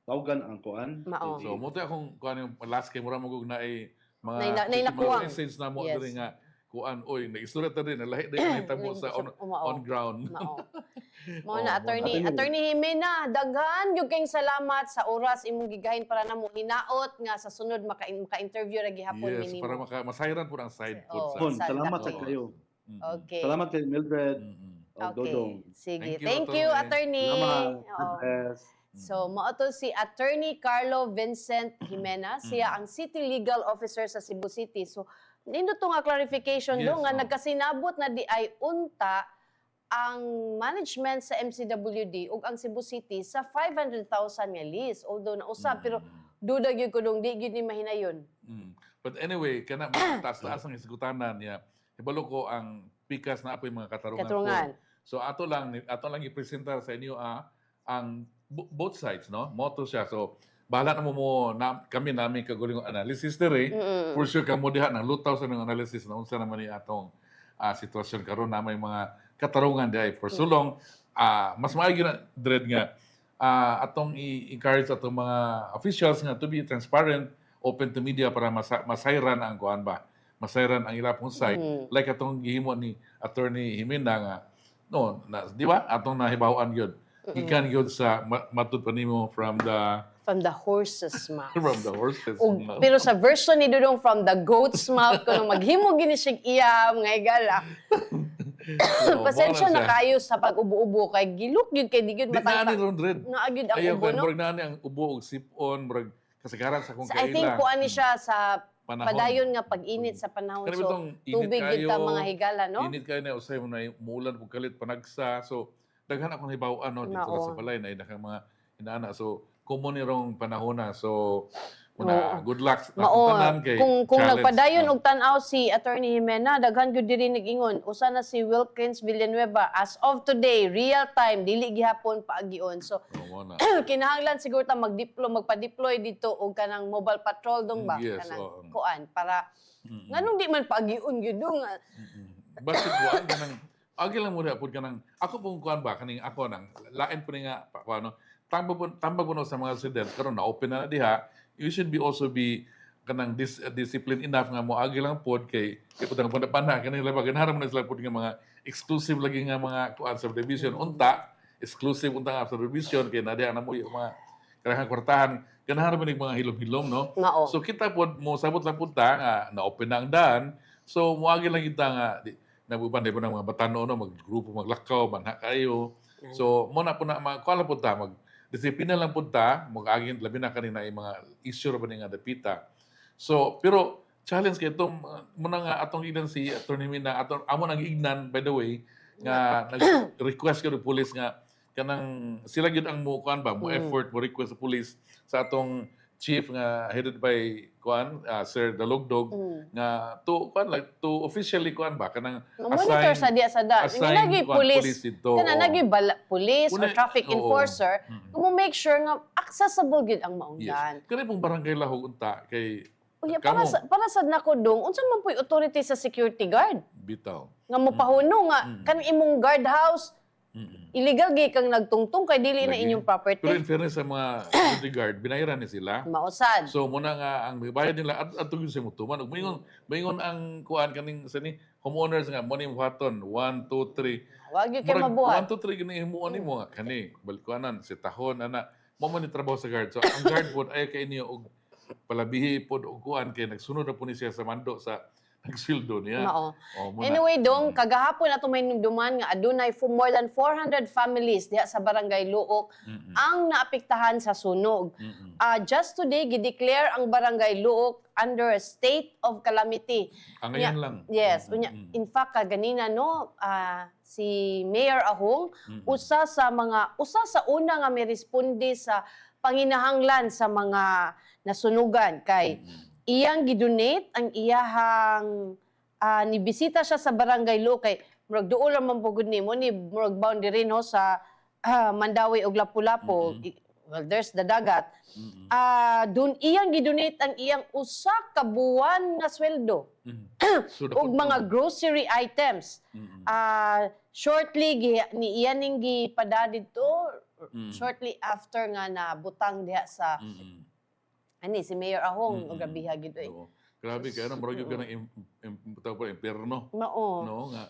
tawagan ang kuan. Mao. So mo akong kuan yung last kay mura magug na ay mga Nay nakuwang. message na mo Yes. diri nga kuan oy nagistorya ta din lahi din ang tamo sa on ground. Mao. Mao Oo, na attorney Jimena, daghan gyud kayong salamat sa oras imong gigahin para namo hinaot nga sa sunod maka-interview ra gihapon Yes, minimo. para masayran po ang side Oo. food Hon, sa. salamat sa Dako. kayo. Okay. Salamat kay Mildred Mm-mm. o Okay. Dodong. Sige. Thank you, Thank you, attorney. attorney. Salamat. Oo. Yes. So, mao to si Attorney Carlo Vincent Jimena. Siya ang City Legal Officer sa Cebu City. So, nindot to nga clarification Yes, do nga oo. nagkasinabot na di ay unta ang management sa MCWD ug ang Cebu City sa 500,000 nga lease. Although nausab pero duda gyud ko dong di gyud ni mahinayon. Mm. But anyway, kana mga taas-taas ang isgutanan niya. Ibalo ko ang pikas na apoy mga katarungan. po. So ato lang i-presenta sa inyo ang both sides, no? Moto siya. So bahala na mo kami namin kaguling analysis diri. For sure kamo diha nang lutaw sa ng analysis na unsa naman ni atong sitwasyon karon na may mga katarungan diay for so long. Mas maayo na dread nga atong i-encourage atong mga officials nga to be transparent, open to media para masayran ang kuan ba. Masayran ang ila pong side. Like atong gihimo ni Attorney Jimena nga di ba? Atong nahibawan gyud. Gikan gyud sa matud pa nimo from the horse's mouth. horses. Ug, pero sa version ni Dudong from the goat's mouth kuno maghimo gini siya iya mga igala. So, Pasensya mao na siya. kayo sa pag-ubo-ubo kay gilok gyud kay di gyud Di na matangtang. ni ron red. Naagid ang Ayaw ubo kay no. murag na ang ubo og sipon, murag kasagaran sa kung I think kaila. kuan ni siya sa Panahon. padayon nga pag-init sa panahon. Kani So bitong init tubig gyud ta kayo, mga higala no. Init kayo na usay mo na umulan ug kalit panagsa. So daghan akong hibaw-an no dito Mao. sa balay na daghang mga inaana. So common ni rong panahon na. So muna good luck na Mao, tanan kay kung challenge, nagpadayon no? og tan-aw si Attorney Jimena, daghan gyud diri nag-ingon, usa na si Wilkins Villanueva as of today, real time dili gihapon paagion. So Oo, na. kinahanglan siguro ta magpa-deploy dito og kanang mobile patrol dong ba Yes, kanang oo. kuan para nganong di man paagion gyud dong. Basta kuan kanang agi lang muna pud kanang ako pong kuan ba kaning ako nang lain po ni nga ano tambag po sa mga resident karon na open na diha. You should be kanang discipline enough nga mo agi lang pod kay putang pana kanila ba ganahan mo na sila pod nga mga exclusive lagi nga mga kuan subdivision unta exclusive unta nga subdivision kay na diha na mo yung mga kanang kwartahan ganahan mo ning mga hilom-hilom no. Mao. So kita pod mo sabot lang punta nga na open na ang daan. So moagi lang kita nga nabubanday po ng mga batano no maggrupo maglakaw manha kayo. So mo na po na kuala punta disiplina lang punta, mag-agin labi na kanina ay mga issue ra ba ni nga dapita. So, pero challenge kay itong muna nga atong ignan si Attorney Mina, atong amo nang ignan by the way nga nag-request ko ng police nga kanang sila gyud ang mo kuan ba mo effort mo request sa police sa atong chief nga headed by kuan Sir Dalugdog nga to kuan like to officially kuan ba kanang monitor sa diya sa da. assign Nagi kuan police dito. kana nagi police or Una- traffic oo. enforcer mo make sure nga accessible gid ang Yes. maungdan. Kani pong barangay Lahog unta kay Unya, kamo para sa nako dong, unsa man po'y authority sa security guard? bitaw. Nga mo pahuno nga, kanang imong guardhouse, illegal gi kang nagtungtong kay dili na Lagi. inyong Pero property. in fairness sa mga security guard, binayaran ni sila. Mausad. So muna nga ang bayad nila at yun sa mutuman. Ug mingon ang kuan kaning sa ni homeowners nga mo ni buhaton 1 2 3. Wag gyud kay mabuhat. 1 2 3 gini himuon nimo nga kani balikuanan si tahon ana mo man ni trabaho sa guard. So ang guard pod ay kay niyo og palabihi pod og kuan kay nagsunod na po ni siya sa mando sa nagsildo niya. Mao. Oh, muna. Anyway, dong, kagahapon ato may nugduman nga adunay more than 400 families diha sa Barangay Luok ang naapektahan sa sunog. Just today, gideclare ang Barangay Luok under a state of calamity. Ang ngayon lang. Yes. In fact, kaganina, no, si Mayor Ahong, usa sa una nga may responde sa panginahanglan sa mga nasunugan kay iyang gidonate ang iyahang nibisita siya sa Barangay Luok kay murag duol ra man pugod nimo ni murag boundary no sa Mandawi ug Lapu-Lapu. Well, there's the dagat. Dun iyang gidonate ang iyang usa ka buwan nga sweldo So, ug mga grocery items. Shortly ni iyan ning gipadadid to shortly after nga nabutang diha sa ani si Mayor Ahong ug grabe gid oy. Oo. Grabe kaya na murag ka ng imperno. Mao. No nga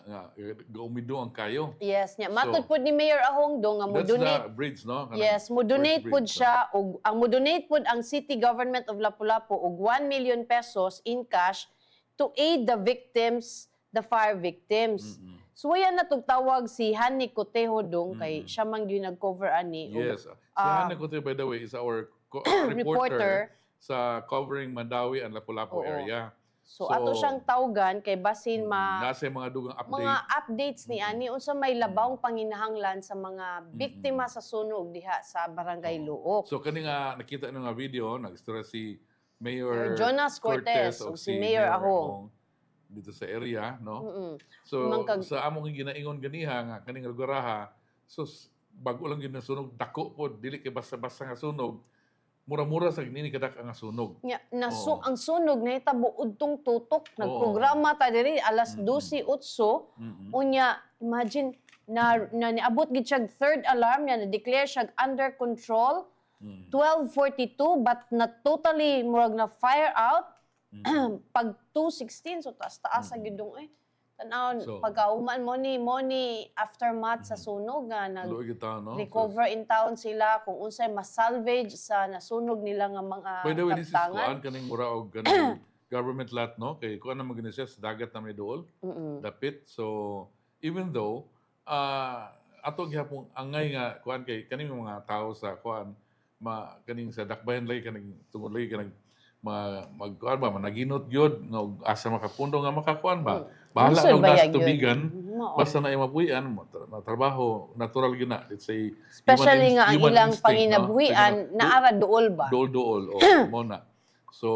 gaumido ang kayo. Yes nya. Matud pud ni Mayor Ahong do nga mo That's donate. the bridge, no? Kanang Yes, mo donate first pud bridge, siya og ang mo donate pud ang City Government of Lapu-Lapu og 1 million pesos in cash to aid the fire victims. So yan natugtawag si Hani Cotejo dong kay siya man gyud nag-cover ani. Yes. Si Hannah Cote, by the way, is our reporter sa covering Mandawi and Lapu-Lapu Oo. area. So ato siyang tawgan kay basin Nasa mga dugang update. mga updates ni ani unsa may labawng panginahanglan sa mga biktima sa sunog diha sa Barangay Luok. So kani nga nakita nyo nga video, nag-stress si Mayor Jonas Cortez o ug si Mayor Ahong dito sa area, no? So Mangkag- sa among ginaingon ganiha nga kaning lugaraha, so bago lang gyud na sunog dako pod, dili kay basta-basta nga sunog. Mura-mura sa ginini kadak ang sunog. Nya, Oo. ang sunog nahitabo udtong tutok nagprograma ta diri alas 12:08 unya imagine na niabot gid siya third alarm na declare siya under control 12:42 but not totally murag na fire out pag 2:16 so taas gid dong tanaw So, pagkauman mo ni aftermath sa sunog nga Luoy kita, no? recover in town sila kung unsay mas-salvage sa nasunog nila nga mga By the way, this is kaptangan. kuan kaning mura og kaning government lot, no? Kay kuan naman gini siya sa dagat na may dool, dapit. So even though atong gihapon angay nga kuan kay kaning mga tao sa kuan kaning sa dakbayan lay kaning tungod lay kanang magkuan ba managinot gyud nga og asa makapundo nga makakuan ba. Bahala Lisod og ba nas yag yun? tubigan. Mao. Basta na imabuhian, matrabaho, natural gina. Let's say, Especially nga ang human ilang instinct, panginabuhian no? naara duol ba? Dool-dool, mo na. So,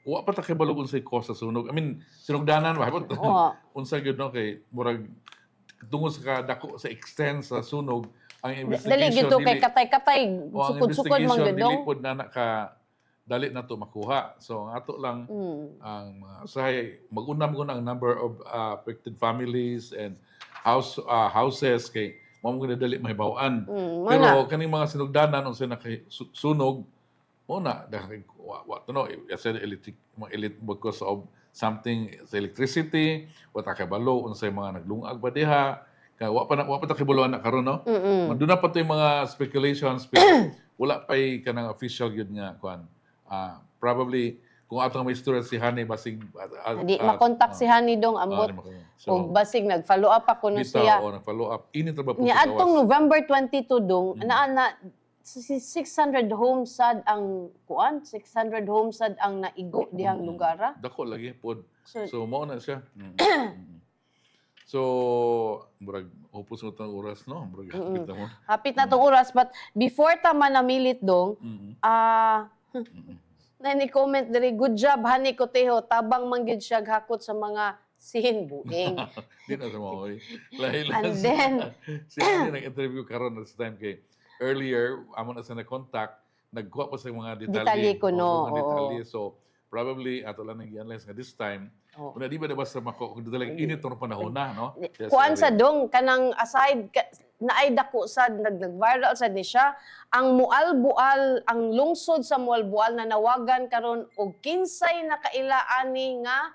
wa pa ta kay balog unsay cause sa sunog. I mean, sinugdanan ba? Oo. Unsa gyud no kay murag tungod sa kadako sa extent sa sunog, ang Dali investigation gito kay katay-katay o ang sukod-sukod man investigation gudong. dili pod na dali na to makuha. So ang ato lang ang usahay mag-unam ko ang number of affected families and houses kay mo mo dali mahibawaan. Pero kaning mga sinugdanan unsay nakasunog mo na dahil what to know I said electric because of something sa electricity what kabalo unsay mga naglungag ba diha kay wa pa ta kibuluan na karon no. Doon na pa to yung mga speculations pero wala pa kanang official gyud nga kuan. Probably kung atong may istorya si Hani basig Di makontak si Hani dong ambot. Ug basig nag-follow up ako no bitaw, siya. nag-follow up ini tra ba po Nya sa adtong gawas? November 22 dong na 600 homes sad ang kuan, 600 homes sad ang naigo dihang lugar. Dako lagi pod. So, So mao na siya. So murag hupos mo tang oras no, murag hapit na mo. hapit na tong oras, but before ta man namilit dong, na ni comment diri, good job Hani Cotejo, tabang man gyud siya hakot sa mga sinbuing. Di na sa mga oy. Lahi lang. And then, siya nag-interview karon this time kay earlier amo na sa na-contact, nagkuha pa sa mga detalye. Detalye ko, no? Mga detalye. So probably ato lang nag-analyze nga this time. Una di ba basta mako dalang init ng panahon na, no? Yes, kuan sa dong kanang aside naay dako sad nag-viral sad ni siya ang Mualbual, ang lungsod sa Mualbual na nawagan karon og kinsay na kailaani nga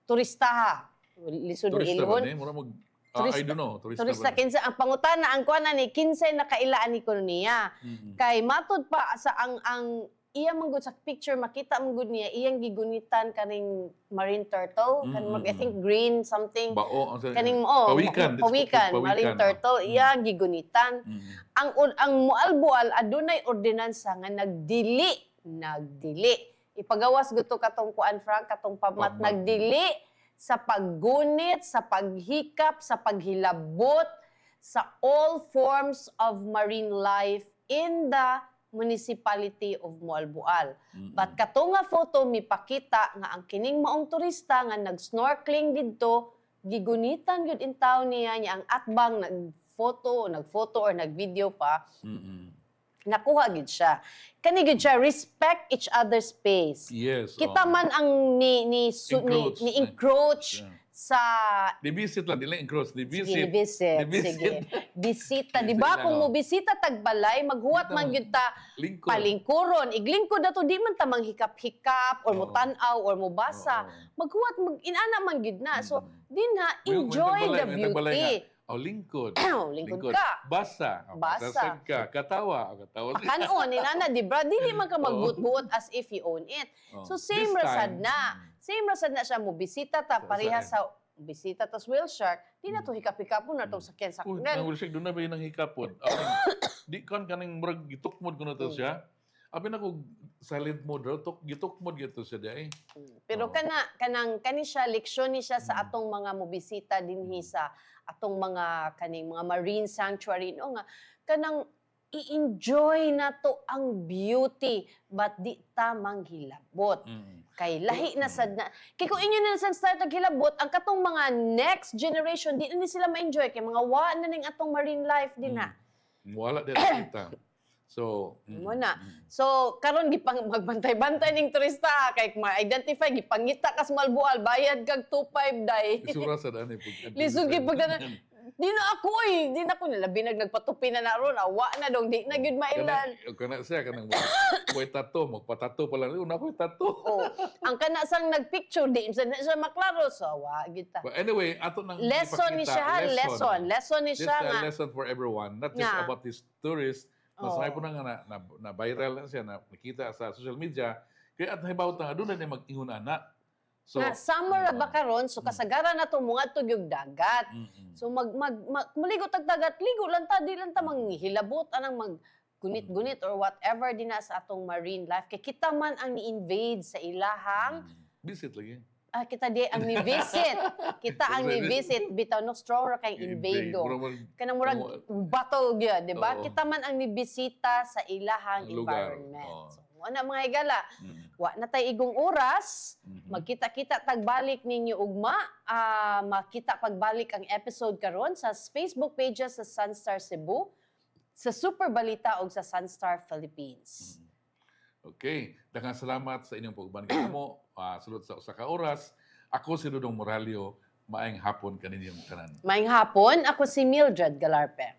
turistaha. Lisod ng turista ba ilhon. ni? Mura mag Turista- I don't know. Turista Turista ba? kinsa ang pangutana ang kuan ni kinsay na kailaani ko niya. Kay matud pa sa ang iya man gud sa picture makita man gud niya iyang gigunitan kaning marine turtle I think green something Bao ang kaning pawikan. pawikan marine turtle iya gigunitan. Ang Mualbual adunay ordinansa nga nagdili ipagawas gud to katong kuan Frank katong pamat Pamat. nagdili sa paggunit, sa paghikap, sa paghilabot sa all forms of marine life in the municipality of Mualbual. But kato nga photo mipakita nga ang kining maong turista nga nag-snorkeling didto, gigunitan gyud in town niya ang atbang nagphoto or nagvideo pa. Nakuha gyud siya. Kani gyud siya respect each other's space. Yes. Kita man ang encroach Yeah. sa Di-visit lang, nila encroach. Sige, Di-visit. visit. Sige. Bisita, di ba? Visit Kung lang, mo bisita tagbalay, maghuwat Dito, man gyud ta Lingkod. palingkuron. Iglingkod na to, di man ta manghikap-hikap or mo Oo. tanaw or mo basa. Oo. Maghuwat, inana man gyud na. So, din ha, May enjoy the tagbalay beauty. nga. Lingkod. Lingkod ka. Basa. Basa. Sasag ka. Katawa. Katawa. Kanon, inana, di ba? Dili man ka magbuot-buot as if you own it. Oh. So, same This rasad time, na. Same rasad na siya mo bisita ta, pareha sa bisita tas whale shark, di na to hikap-hikapon na tong sakyan sa Uy, kunan. nang doon na ba yung hikapon? Di kan kanang murag gitukmod ko na to siya. Abi na ko silent mode raw, gitukmod gito siya dai. Pero kani siya leksyon ni siya sa atong mga mobisita dinhi sa atong mga kaning mga marine sanctuary no nga kanang i-enjoy na to ang beauty but di ta manghilabot. Kay lahi na sad na. Kay kung inyo na sa start naghilabot, ang katong mga next generation di na ni sila ma-enjoy kay mga wa na ning atong marine life din na. Wala din kita. So, Mo na. So karon gipang magbantay-bantay ning turista kay ma-identify gipangita kas Mualbual bayad kag 25 day. isura sa dani pug. Lisod gyud pagdana. Di na ako labi nagpatupi na naron, awa na dong di na gyud mailan. Kana siya kanang koy tato, magpatato pa lang. Una koy tato. Oh, ang kana sang nagpicture di sa na siya maklaro so awa gyud ta. But anyway, ato nang Lesson ni siya, lesson ni This siya is a nga. lesson for everyone, not just Nga. about this tourist. Mas Oo. po na nga na viral na siya, na nakita sa social media. Kaya at hibaw ta nga, doon na niya mag-ingon ana. So, Nga summer ra ba karon so kasagaran na to mga tugyog dagat. So muligo tag dagat, ligo lang ta, di lang ta manghilabot anang gunit-gunit or whatever din na sa atong marine life. Kay kita man ang ni-invade sa ilahang visit lagi. kita di ang ni-visit. Kita ang ni-visit. Bitaw no strong ra kay invade do. Kanang murag battle gyud, di ba? Oo. Kita man ang nibisita sa ilahang Lugar. environment. Oo. So, wala mga higala. Wa na tay igong oras. Magkita-kita tagbalik ninyo ugma. Makita pagbalik ang episode karon sa Facebook pages sa Sunstar Cebu, sa Super Balita ug sa Sunstar Philippines. Okay. Daghang salamat sa inyong pagbanggit mo. Sulod sa usa ka oras. Ako si Dudong Moralio. Maayong hapon kaninyong tanan. Maayong hapon, ako si Mildred Galarpe.